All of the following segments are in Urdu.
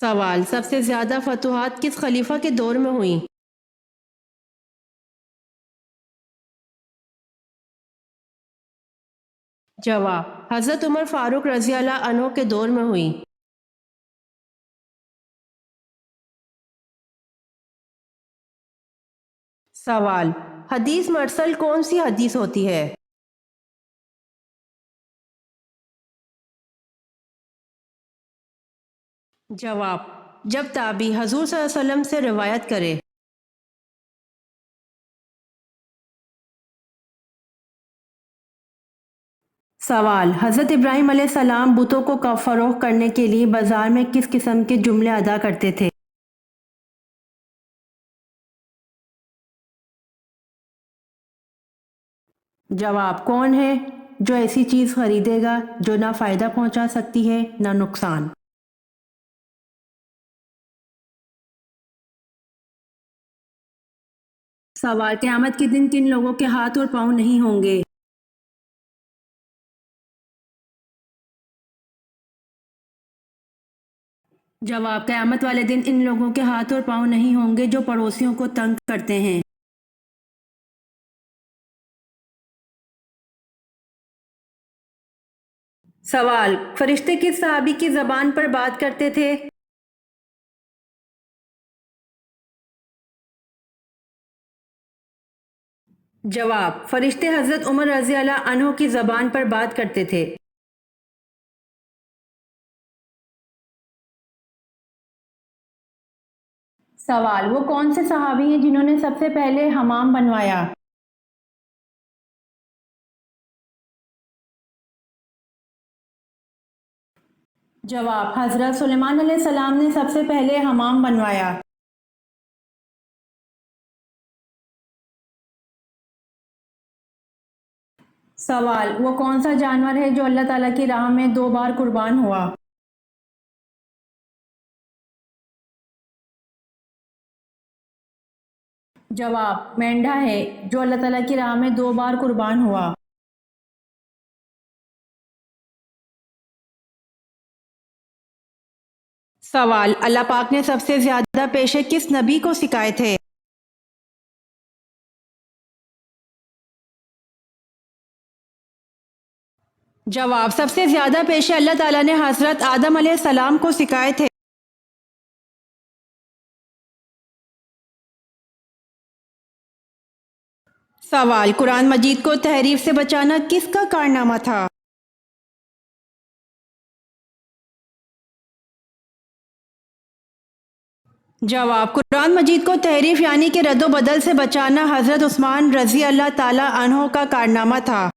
سوال: سب سے زیادہ فتوحات کس خلیفہ کے دور میں ہوئیں؟ جواب: حضرت عمر فاروق رضی اللہ عنہ کے دور میں ہوئیں۔ سوال: حدیث مرسل کون سی حدیث ہوتی ہے؟ جواب: جب تابعی حضور صلی اللہ علیہ وسلم سے روایت کرے۔ سوال: حضرت ابراہیم علیہ السلام بتوں کو فروخت کرنے کے لیے بازار میں کس قسم کے جملے ادا کرتے تھے؟ جواب: کون ہے جو ایسی چیز خریدے گا جو نہ فائدہ پہنچا سکتی ہے نہ نقصان؟ سوال: قیامت کے دن کن لوگوں کے ہاتھ اور پاؤں نہیں ہوں گے؟ جواب: قیامت والے دن ان لوگوں کے ہاتھ اور پاؤں نہیں ہوں گے جو پڑوسیوں کو تنگ کرتے ہیں۔ سوال: فرشتے کس صحابی کی زبان پر بات کرتے تھے؟ جواب: فرشتے حضرت عمر رضی اللہ عنہ کی زبان پر بات کرتے تھے۔ سوال: وہ کون سے صحابی ہیں جنہوں نے سب سے پہلے حمام بنوایا؟ جواب: حضرت سلیمان علیہ السلام نے سب سے پہلے حمام بنوایا۔ سوال: وہ کون سا جانور ہے جو اللہ تعالیٰ کی راہ میں 2 بار قربان ہوا؟ جواب: مینڈھا ہے جو اللہ تعالیٰ کی راہ میں 2 بار قربان ہوا۔ سوال: اللہ پاک نے سب سے زیادہ پیشے کس نبی کو سکھائے تھے؟ جواب: سب سے زیادہ پیشے اللہ تعالیٰ نے حضرت آدم علیہ السلام کو سکھائے تھے۔ سوال: قرآن مجید کو تحریف سے بچانا کس کا کارنامہ تھا؟ جواب: قرآن مجید کو تحریف یعنی کہ رد و بدل سے بچانا حضرت عثمان رضی اللہ تعالی عنہ کا کارنامہ تھا۔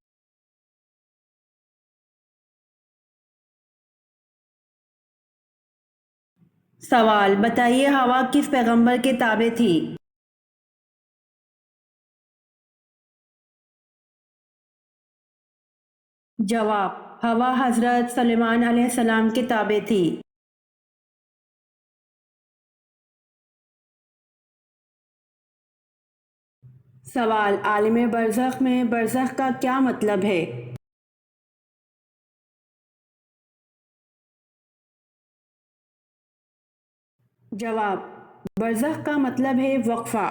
سوال: بتائیے ہوا کس پیغمبر کے تابع تھی؟ جواب: ہوا حضرت سلیمان علیہ السلام کے تابع تھی۔ سوال: عالم برزخ میں برزخ کا کیا مطلب ہے؟ جواب: برزخ کا مطلب ہے وقفہ۔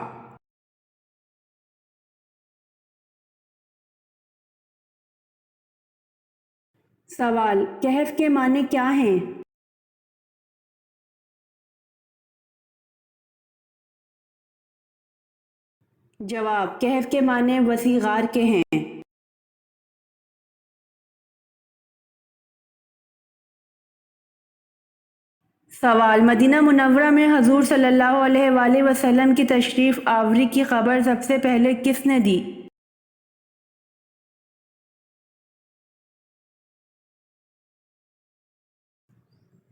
سوال: کہف کے معنی کیا ہیں؟ جواب: کہف کے معنی وسیع غار کے ہیں۔ سوال: مدینہ منورہ میں حضور صلی اللہ علیہ وآلہ وسلم کی تشریف آوری کی خبر سب سے پہلے کس نے دی؟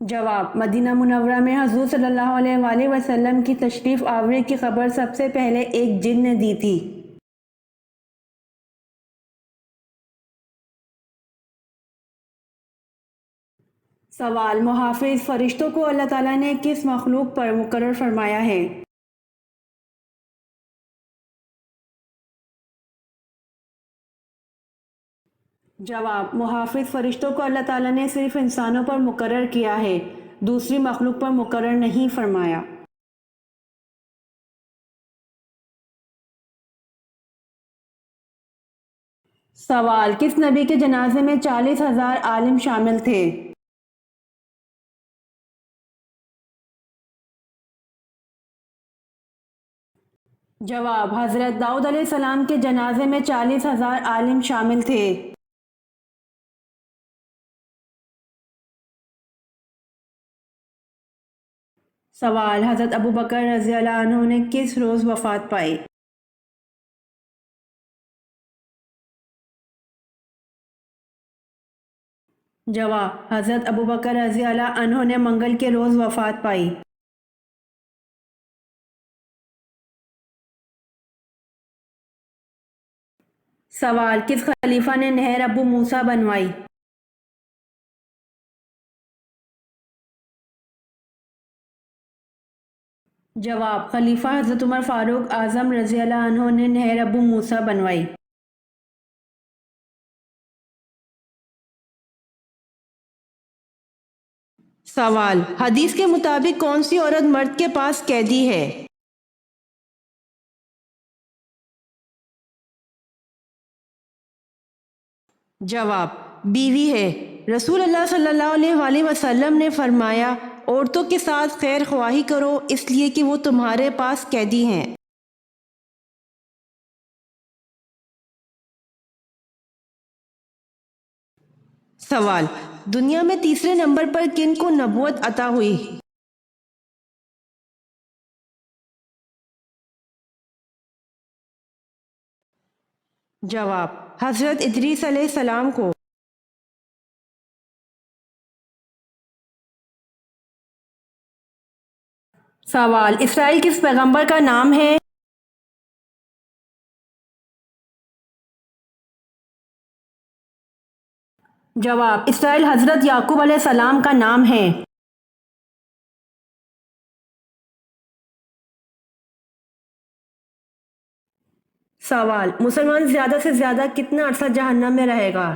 جواب: مدینہ منورہ میں حضور صلی اللہ علیہ وآلہ وسلم کی تشریف آوری کی خبر سب سے پہلے ایک جن نے دی تھی۔ سوال: محافظ فرشتوں کو اللہ تعالیٰ نے کس مخلوق پر مقرر فرمایا ہے؟ جواب: محافظ فرشتوں کو اللہ تعالیٰ نے صرف انسانوں پر مقرر کیا ہے۔ دوسری مخلوق پر مقرر نہیں فرمایا۔ سوال، کس نبی کے جنازے میں 40,000 عالم شامل تھے؟ جواب، حضرت داؤد علیہ السلام کے جنازے میں 40,000 عالم شامل تھے۔ سوال، حضرت ابوبکر رضی اللہ عنہ نے کس روز وفات پائی؟ جواب، حضرت ابوبکر رضی اللہ عنہ نے منگل کے روز وفات پائی۔ سوال، کس خلیفہ نے نہر ابو موسیٰ بنوائی؟ جواب، خلیفہ حضرت عمر فاروق اعظم رضی اللہ عنہ نے نہر ابو موسیٰ بنوائی۔ سوال، حدیث کے مطابق کون سی عورت مرد کے پاس قیدی ہے؟ جواب، بیوی ہے۔ رسول اللہ صلی اللہ علیہ وآلہ وسلم نے فرمایا، عورتوں کے ساتھ خیر خواہی کرو اس لیے کہ وہ تمہارے پاس قیدی ہیں۔ سوال، دنیا میں تیسرے نمبر پر کن کو نبوت عطا ہوئی؟ جواب، حضرت ادریس علیہ السلام کو۔ سوال، اسرائیل کس پیغمبر کا نام ہے؟ جواب، اسرائیل حضرت یعقوب علیہ السلام کا نام ہے۔ سوال، مسلمان زیادہ سے زیادہ کتنا عرصہ جہنم میں رہے گا؟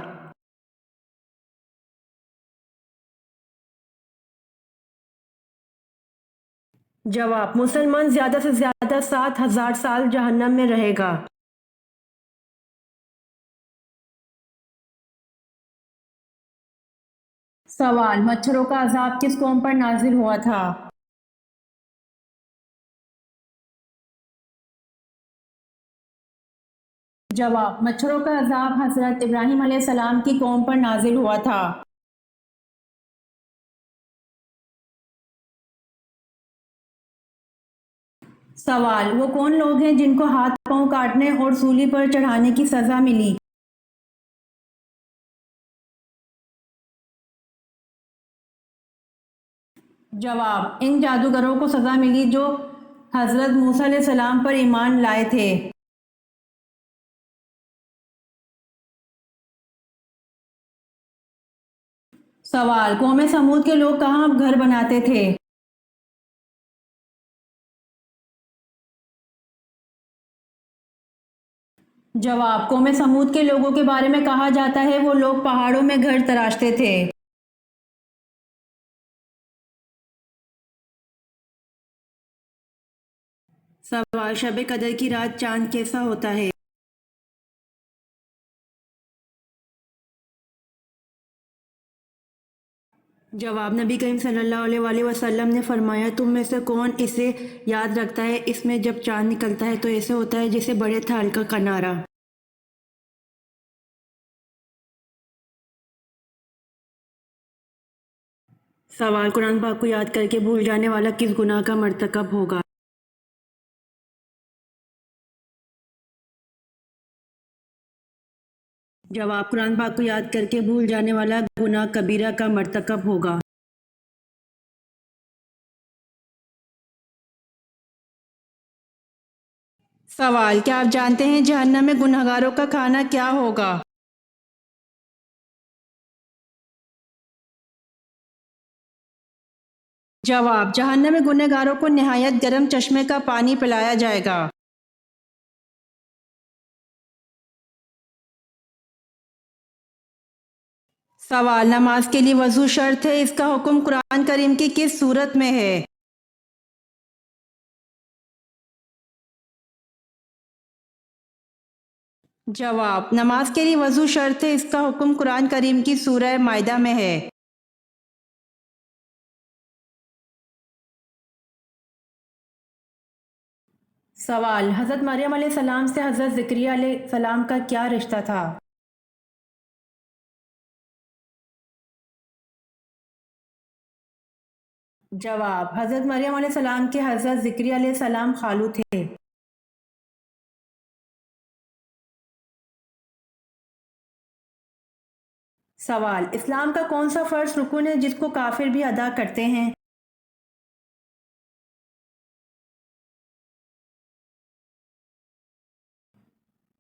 جواب، مسلمان زیادہ سے زیادہ 7,000 سال جہنم میں رہے گا۔ سوال، مچھروں کا عذاب کس قوم پر نازل ہوا تھا؟ جواب، مچھروں کا عذاب حضرت ابراہیم علیہ السلام کی قوم پر نازل ہوا تھا۔ سوال، وہ کون لوگ ہیں جن کو ہاتھ پاؤں کاٹنے اور سولی پر چڑھانے کی سزا ملی؟ جواب، ان جادوگروں کو سزا ملی جو حضرت موسیٰ علیہ السلام پر ایمان لائے تھے۔ سوال، قوم سمود کے لوگ کہاں گھر بناتے تھے؟ جواب، قوم سمود کے لوگوں کے بارے میں کہا جاتا ہے وہ لوگ پہاڑوں میں گھر تراشتے تھے۔ سوال، شب قدر کی رات چاند کیسا ہوتا ہے؟ جواب، نبی کریم صلی اللہ علیہ وآلہ وسلم نے فرمایا، تم میں سے کون اسے یاد رکھتا ہے؟ اس میں جب چاند نکلتا ہے تو ایسے ہوتا ہے جیسے بڑے تھال کا کنارہ۔ سوال، قرآن پاک کو یاد کر کے بھول جانے والا کس گناہ کا مرتکب ہوگا؟ جواب، قرآن پاک کو یاد کر کے بھول جانے والا گناہ کبیرہ کا مرتکب ہوگا۔ سوال، کیا آپ جانتے ہیں جہنم میں گنہگاروں کا کھانا کیا ہوگا؟ جواب، جہنم میں گنہگاروں کو نہایت گرم چشمے کا پانی پلایا جائے گا۔ سوال، نماز کے لیے وضو شرط ہے، اس کا حکم قرآن کریم کی کس صورت میں ہے؟ جواب، نماز کے لیے وضو شرط ہے، اس کا حکم قرآن کریم کی سورہ مائدہ میں ہے۔ سوال، حضرت مریم علیہ السلام سے حضرت زکریا علیہ السلام کا کیا رشتہ تھا؟ جواب، حضرت مریم علیہ السلام کے حضرت زکریا علیہ السلام خالو تھے۔ سوال، اسلام کا کون سا فرض رکن ہے جس کو کافر بھی ادا کرتے ہیں؟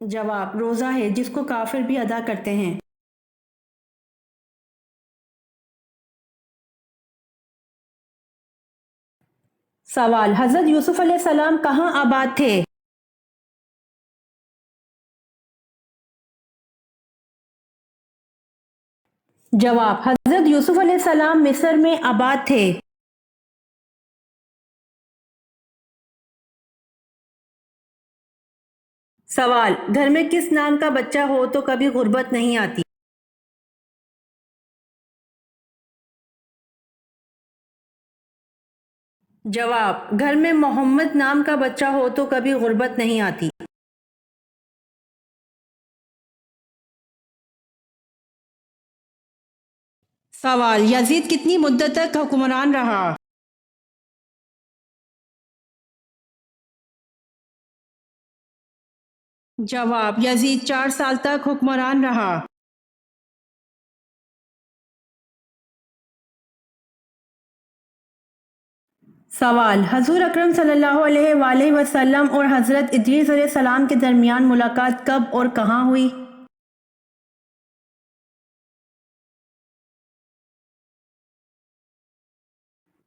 جواب، روزہ ہے جس کو کافر بھی ادا کرتے ہیں۔ سوال، حضرت یوسف علیہ السلام کہاں آباد تھے؟ جواب، حضرت یوسف علیہ السلام مصر میں آباد تھے۔ سوال، گھر میں کس نام کا بچہ ہو تو کبھی غربت نہیں آتی؟ جواب، گھر میں محمد نام کا بچہ ہو تو کبھی غربت نہیں آتی۔ سوال، یزید کتنی مدت تک حکمران رہا؟ جواب، یزید 4 سال تک حکمران رہا۔ سوال، حضور اکرم صلی اللہ علیہ وآلہ وسلم اور حضرت ادریس علیہ السلام کے درمیان ملاقات کب اور کہاں ہوئی؟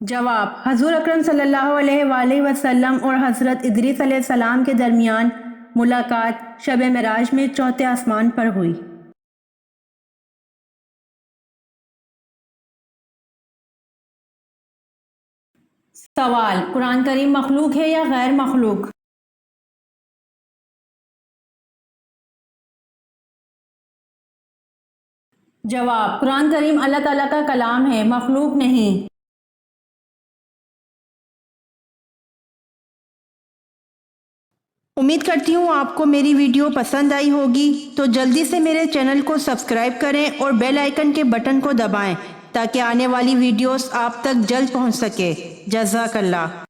جواب، حضور اکرم صلی اللہ علیہ وآلہ وسلم اور حضرت ادریس علیہ السلام کے درمیان ملاقات شب معراج میں چوتھے آسمان پر ہوئی۔ سوال، قرآن کریم مخلوق ہے یا غیر مخلوق؟ جواب، قرآن کریم اللہ تعالیٰ کا کلام ہے، مخلوق نہیں۔ امید کرتی ہوں آپ کو میری ویڈیو پسند آئی ہوگی، تو جلدی سے میرے چینل کو سبسکرائب کریں اور بیل آئیکن کے بٹن کو دبائیں تاکہ آنے والی ویڈیوز آپ تک جلد پہنچ سکے۔ جزاک اللہ۔